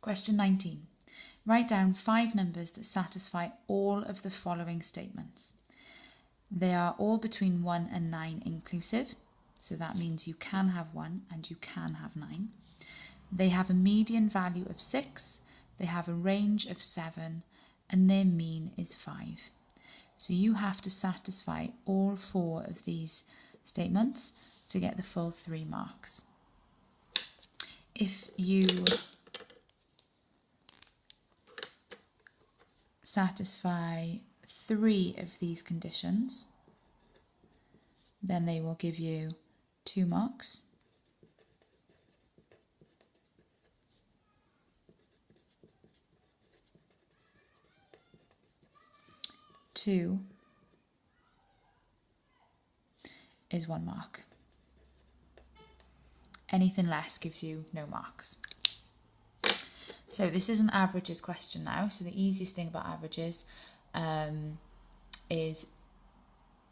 Question 19. Write down 5 numbers that satisfy all of the following statements. They are all between 1 and 9 inclusive, so that means you can have 1 and you can have 9. They have a median value of 6, they have a range of 7, and their mean is 5. So you have to satisfy all 4 of these statements to get the full 3 marks. If you satisfy 3 of these conditions, then they will give you 2 marks. Two is 1 mark. Anything less gives you no marks. So this is an averages question now. So the easiest thing about averages is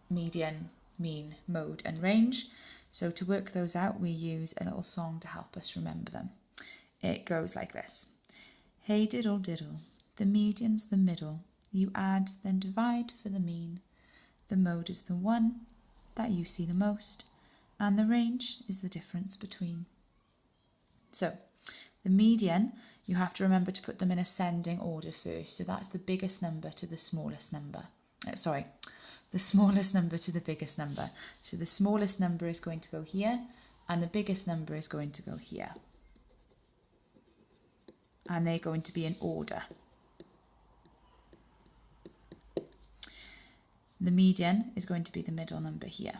median, mean, mode and range. So to work those out, we use a little song to help us remember them. It goes like this. Hey diddle diddle, the median's the middle. You add, then divide for the mean. The mode is the one that you see the most, and the range is the difference between. So the median, you have to remember to put them in ascending order first. So that's the biggest number to the smallest number. The smallest number to the biggest number. So the smallest number is going to go here, and the biggest number is going to go here. And they're going to be in order. The median is going to be the middle number here.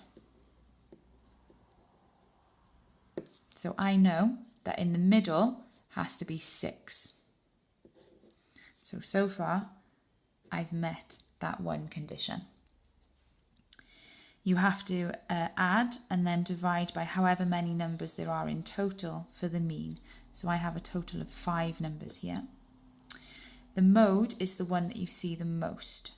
So I know that in the middle has to be 6. So far, I've met that one condition. You have to add and then divide by however many numbers there are in total for the mean. So I have a total of 5 numbers here. The mode is the one that you see the most.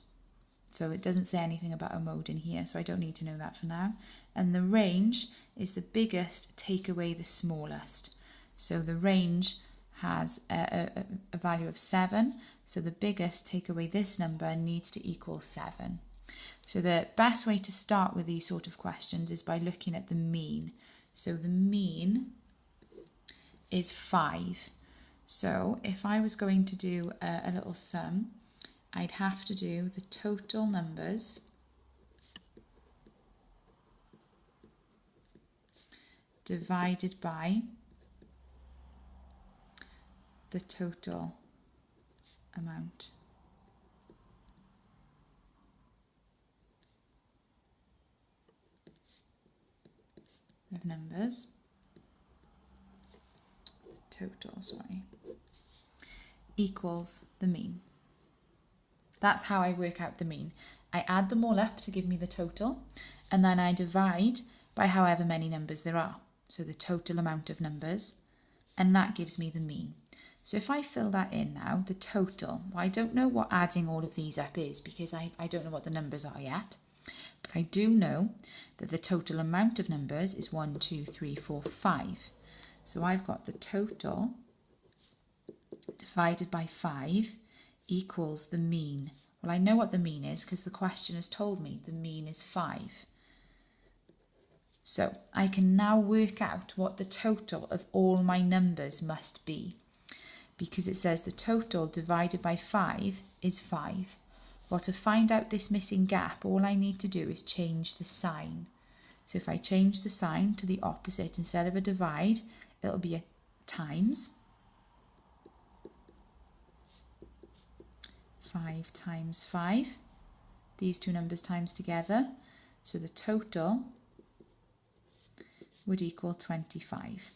So it doesn't say anything about a mode in here, so I don't need to know that for now. And the range is the biggest, take away the smallest. So the range has a value of 7, so the biggest, take away this number, needs to equal 7. So the best way to start with these sort of questions is by looking at the mean. So the mean is 5. So if I was going to do a little sum, I'd have to do the total numbers divided by the total amount. Of numbers. Equals the mean. That's how I work out the mean. I add them all up to give me the total, and then I divide by however many numbers there are. So the total amount of numbers, and that gives me the mean. So if I fill that in now, the total, well, I don't know what adding all of these up is because I don't know what the numbers are yet. But I do know that the total amount of numbers is 1, 2, 3, 4, 5. So I've got the total divided by 5 equals the mean. Well, I know what the mean is because the question has told me the mean is 5. So I can now work out what the total of all my numbers must be, because it says the total divided by 5 is 5. Well, to find out this missing gap, all I need to do is change the sign. So if I change the sign to the opposite, instead of a divide, it'll be a times. 5 times 5. These two numbers times together. So the total would equal 25.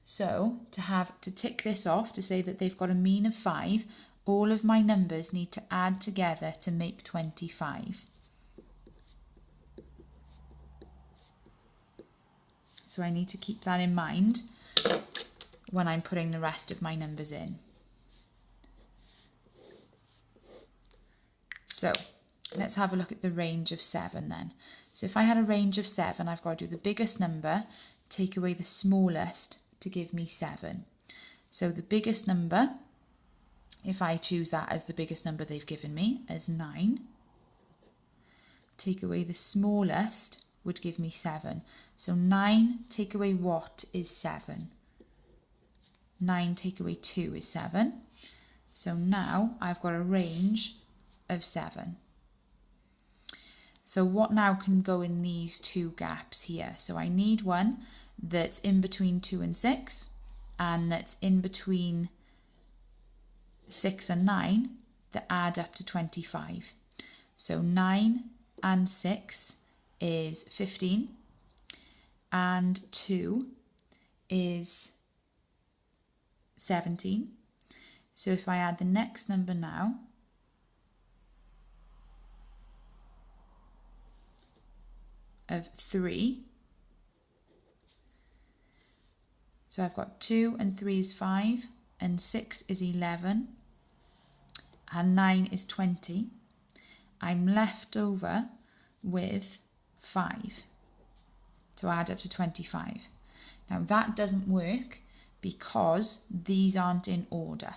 So to tick this off, to say that they've got a mean of 5, all of my numbers need to add together to make 25. So I need to keep that in mind when I'm putting the rest of my numbers in. So let's have a look at the range of 7 then. So if I had a range of 7, I've got to do the biggest number, take away the smallest to give me 7. So the biggest number, if I choose that as the biggest number they've given me, as 9, take away the smallest would give me 7. So 9 take away what is 7? 9 take away 2 is 7. So now I've got a range of 7. So what now can go in these two gaps here? So I need one that's in between 2 and 6, and that's in between 6 and 9 that add up to 25. So 9 and 6 is 15, and 2 is 17. So if I add the next number now, of 3, so I've got 2 and 3 is 5, and 6 is 11, and 9 is 20. I'm left over with 5 to add up to 25. Now that doesn't work because these aren't in order.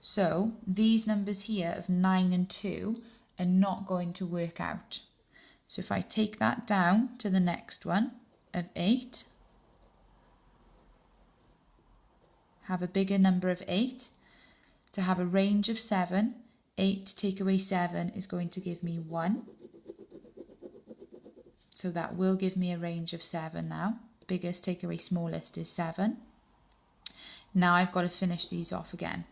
So these numbers here of 9 and 2 are not going to work out. So if I take that down to the next one of 8, have a bigger number of 8, to have a range of 7, 8 take away 7 is going to give me 1. So that will give me a range of 7 now. Biggest take away smallest is 7. Now I've got to finish these off again.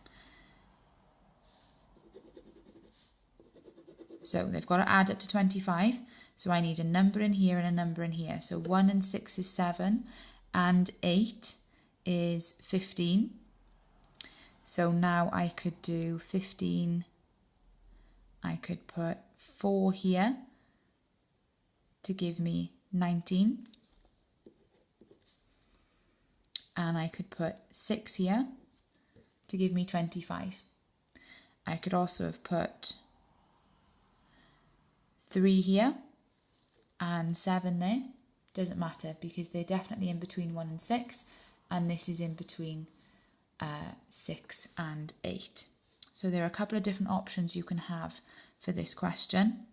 So they've got to add up to 25. So I need a number in here and a number in here. So 1 and 6 is 7, and 8 is 15. So now I could do 15. I could put 4 here to give me 19. And I could put 6 here to give me 25. I could also have put 3 here and 7 there. Doesn't matter because they're definitely in between 1 and 6, and this is in between 6 and 8. So there are a couple of different options you can have for this question,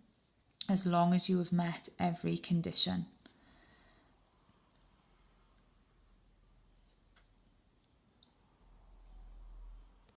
as long as you have met every condition.